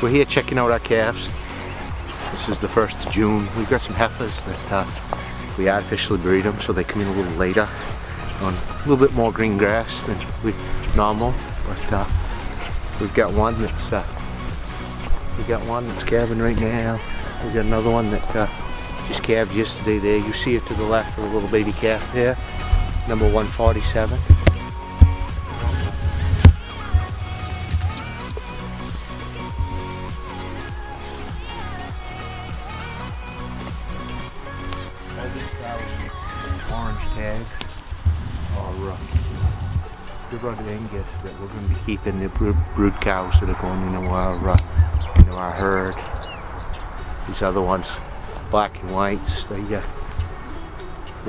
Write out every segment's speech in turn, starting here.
We're here checking out our calves. This is the 1st of June. We've got some heifers that we artificially breed them so they come in a little later on a little bit more green grass than normal. But we've got one that's calving right now. We've got another one that just calved yesterday there. You see it to the left of a little baby calf there, number 147. Orange tags are purebred Angus that we're going to be keeping, the brood cows that are going into our herd. These other ones, black and whites, we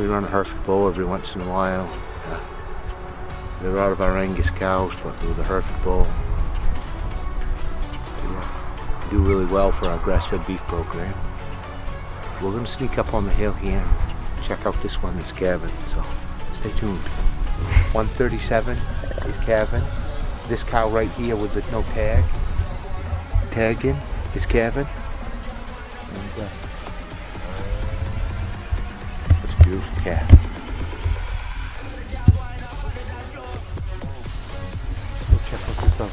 run a Hereford bull every once in a while. They're out of our Angus cows, but they're the Hereford bull. They do really well for our grass-fed beef program. We're going to sneak up on the hill here and check out this one that's calving, so stay tuned. 137 is calving. This cow right here with the no tag in is calving. And that's a beautiful calf. Go check out this other one.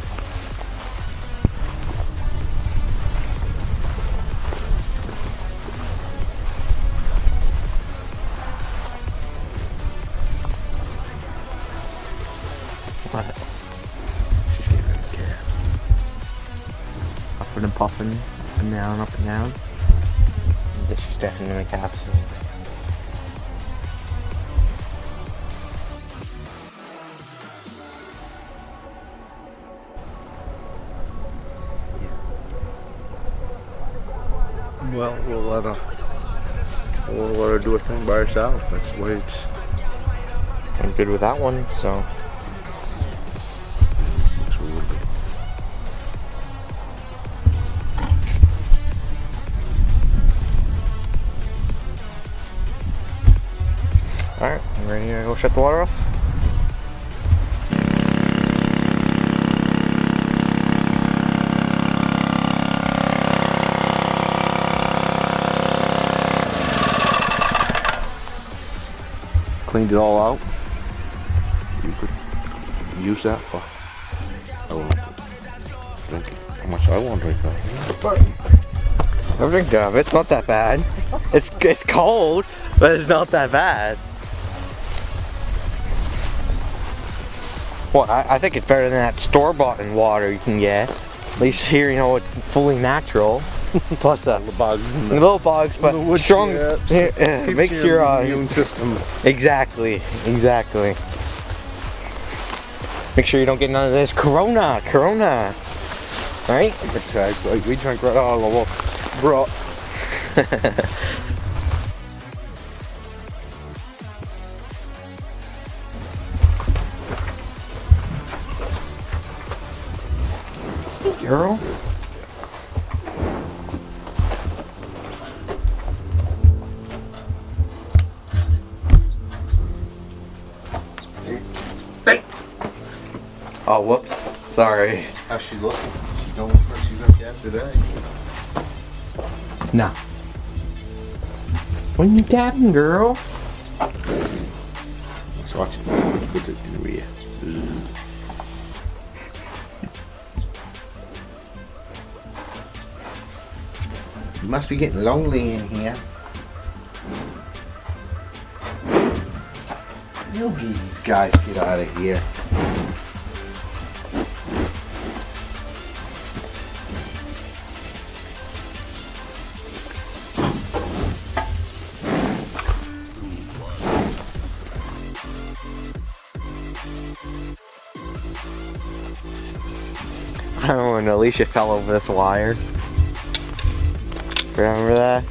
She's getting ready to calve. Puffing and puffing, up and down, up and down. I guess she's definitely in a calf soon. Well, we'll let her do her thing by herself. That's the way it's. I'm good with that one, so. Alright, I'm ready to go shut the water off. Cleaned it all out. You could use that for. I won't drink it. How much I won't drink that. I'll drink of it. It's not that bad. It's cold, but it's not that bad. Well, I think it's better than that store-bought water you can get. At least here, you know, it's fully natural. Plus the bugs and the little bugs, but strong. Makes your immune system. Exactly. Make sure you don't get none of this Corona, right? Exactly. We drank right out of the bro. Girl. Oh, whoops. Sorry. How's she looking? She's going for she's gonna catch today. No. What are you tapping, girl? Let's watch it. Put it in the rear. You must be getting lonely in here. You these guys get out of here. I don't know when Alicia fell over this wire. Remember that?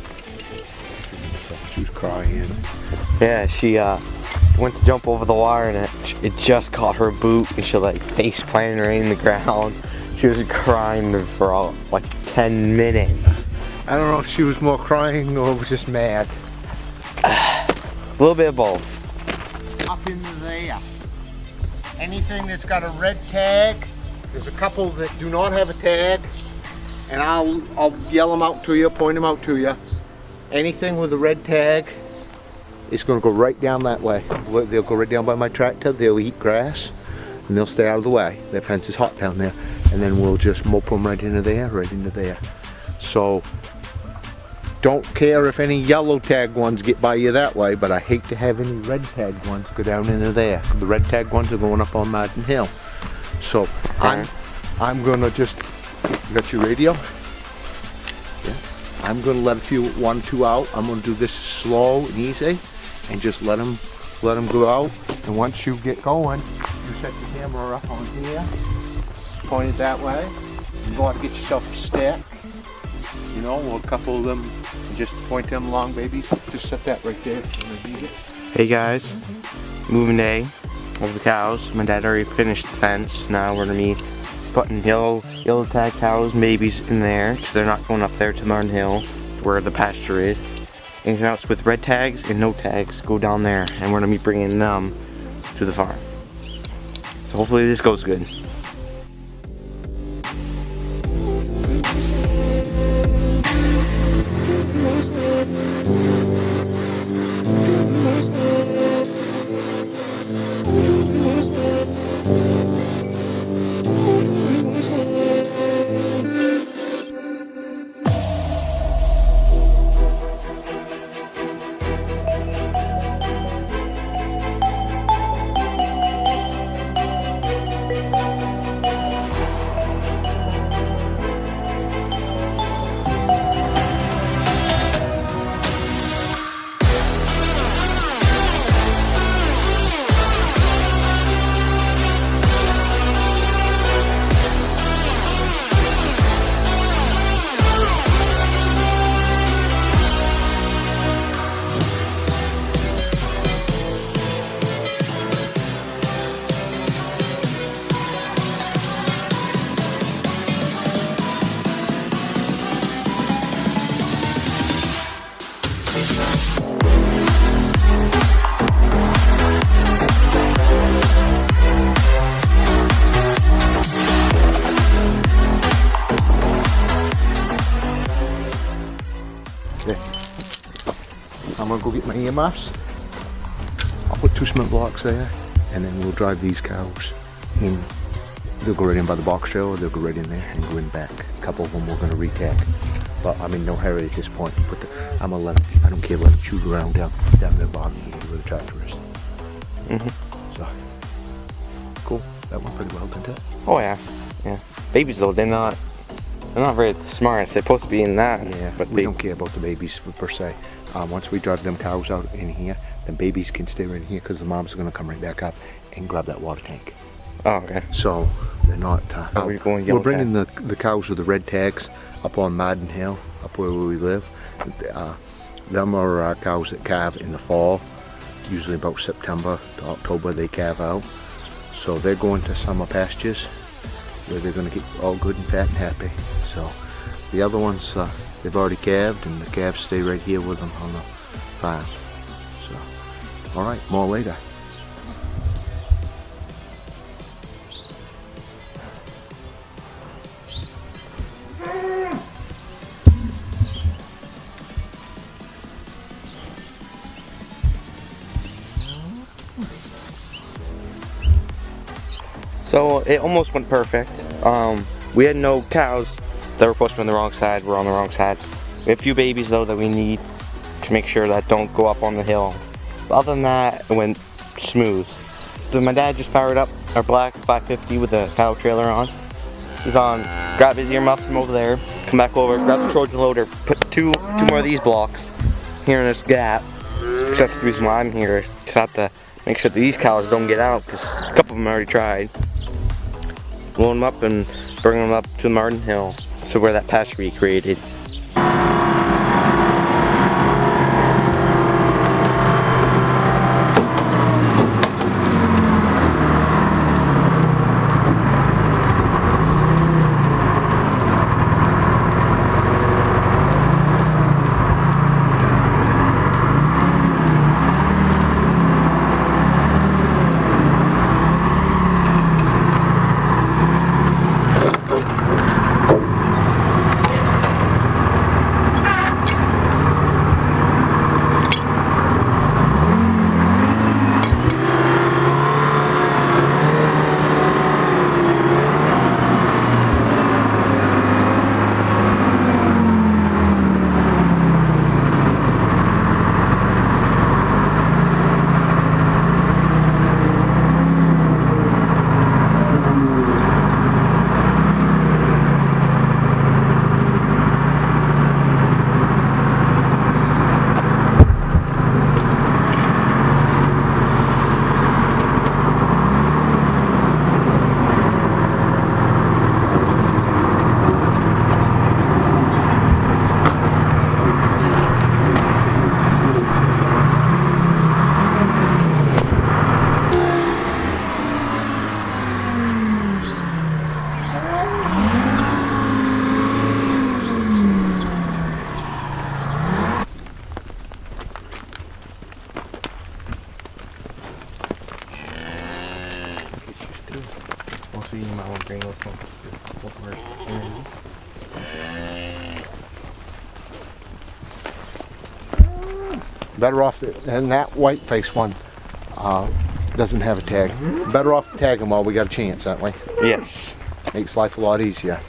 She was crying. Yeah, she went to jump over the wire and it just caught her boot and she like face planted right in the ground. She was crying for like 10 minutes. I don't know if she was more crying or was just mad. A little bit of both. Up into there. Anything that's got a red tag, there's a couple that do not have a tag, and I'll yell them out to you, point them out to you. Anything with a red tag is going to go right down that way. They'll go right down by my tractor, they'll eat grass, and they'll stay out of the way. That fence is hot down there, and then we'll just mope them right into there. So, don't care if any yellow tag ones get by you that way, but I hate to have any red tag ones go down into there. The red tag ones are going up on Madden Hill. So I'm gonna just, you got your radio? Yeah. I'm gonna let one or two out. I'm gonna do this slow and easy, and just let them go out. And once you get going, you set the camera up on here, point it that way, and go out and get yourself a stick. You know, or a couple of them, and just point them along, babies. Just set that right there. Hey guys, moving day of the cows. My dad already finished the fence. Now we're gonna be putting yellow tag cows, babies in there, because they're not going up there to Martin Hill, where the pasture is. Anything else with red tags and no tags, go down there, and we're gonna be bringing them to the farm. So hopefully this goes good. I'm gonna go get my earmuffs. I'll put 2 cement blocks there, and then we'll drive these cows in. They'll go right in by the box trailer, they'll go right in there and go in back. A couple of them we're gonna re-tag. But I'm in no hurry at this point. I'm gonna let them, I don't care, let them shoot around down the bottom here where the tractor is. So, cool. That went pretty well, didn't it? Oh yeah. Babies though, they're not very smart. They're supposed to be in that. Yeah, but we don't care about the babies per se. Once we drive them cows out in here, then babies can stay right in here because the moms are going to come right back up and grab that water tank. Oh, okay. So they're not. We're bringing the cows with the red tags up on Madden Hill, up where we live. Them are cows that calve in the fall, usually about September to October they calve out. So they're going to summer pastures where they're going to get all good and fat and happy. So the other ones, they've already calved, and the calves stay right here with them on the farm. So, all right, more later. So it almost went perfect. We had no cows that were supposed to be on the wrong side. We're on the wrong side. We have a few babies though that we need to make sure that don't go up on the hill. But other than that, it went smooth. So my dad just fired up our black 550 with the cow trailer on. He's on, grab his earmuffs from over there, come back over, grab the Trojan loader, put two more of these blocks here in this gap. Because that's the reason why I'm here. Just have to make sure that these cows don't get out, because a couple of them already tried. Blow them up and bring them up to Martin Hill, so where that pasture we created. Also, you might want to bring those ones. This won't work. Better off, and that white face one doesn't have a tag. Better off to tag them while we got a chance, aren't we? Yes. Makes life a lot easier.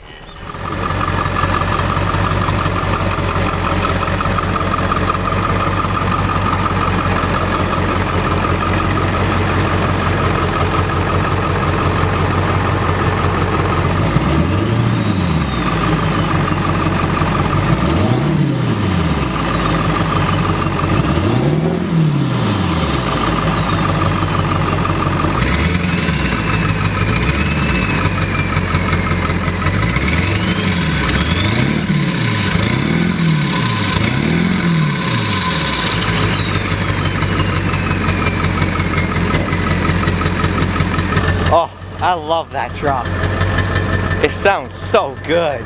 Oh, I love that truck. It sounds so good.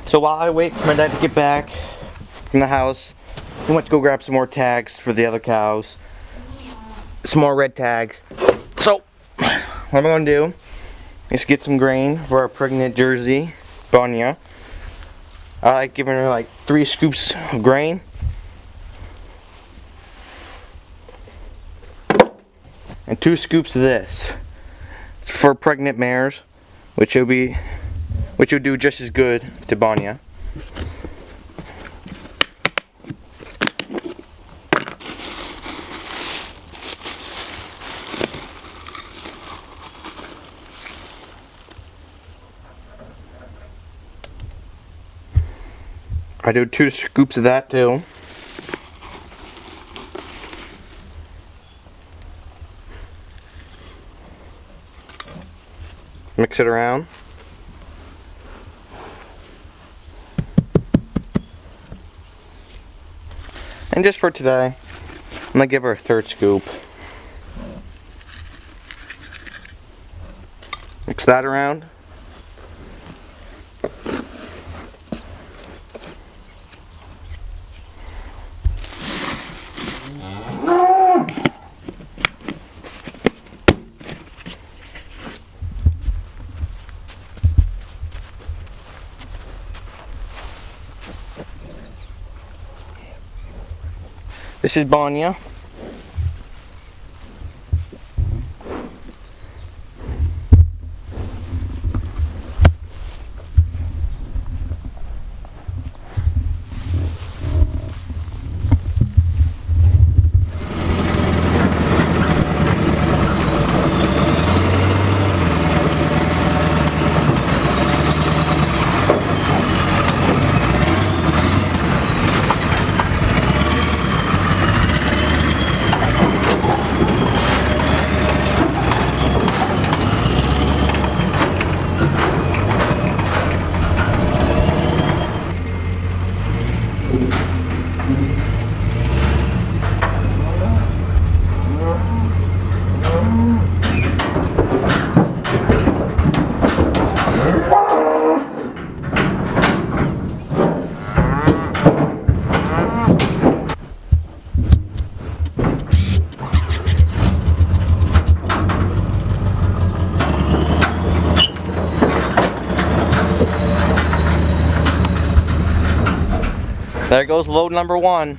So while I wait for my dad to get back from the house, we went to go grab some more tags for the other cows. Some more red tags. So, what I'm going to do is get some grain for our pregnant Jersey, Bonya. I like giving her like 3 scoops of grain. And 2 scoops of this. It's for pregnant mares, which will do just as good to Bonya. I do 2 scoops of that too. Mix it around. And just for today, I'm gonna give her a third scoop. Mix that around. This is Banya. There goes load number 1.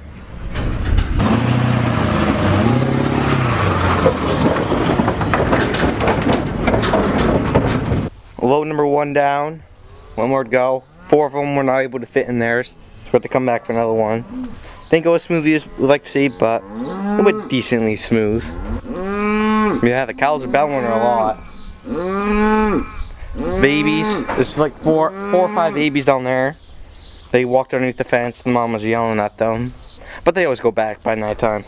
Load number 1 down. One more to go. 4 of them were not able to fit in theirs. So we have to come back for another one. Didn't go as smoothly as we'd like to see, but it went decently smooth. Yeah, the cows are bellowing a lot. Babies, there's like four or five babies down there. They walked underneath the fence, the mom was yelling at them. But they always go back by nighttime.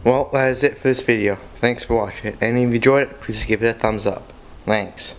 Well, that is it for this video. Thanks for watching. And if you enjoyed it, please give it a thumbs up. Thanks.